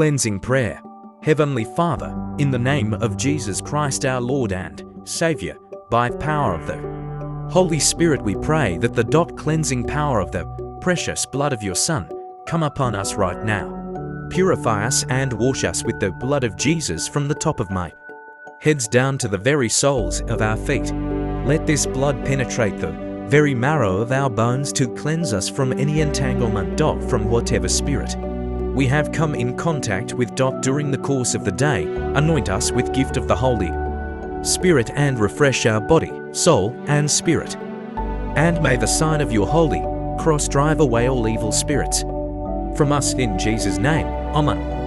Cleansing Prayer. Heavenly Father, in the name of Jesus Christ our Lord and Savior, by power of the Holy Spirit we pray that the cleansing power of the precious blood of your Son come upon us right now. Purify us and wash us with the blood of Jesus from the top of my heads down to the very soles of our feet. Let this blood penetrate the very marrow of our bones to cleanse us from any entanglement from whatever spirit we have come in contact with during the course of the day. Anoint us with gift of the Holy Spirit and refresh our body, soul, and spirit. And may the sign of your holy cross drive away all evil spirits from us in Jesus' name. Amen.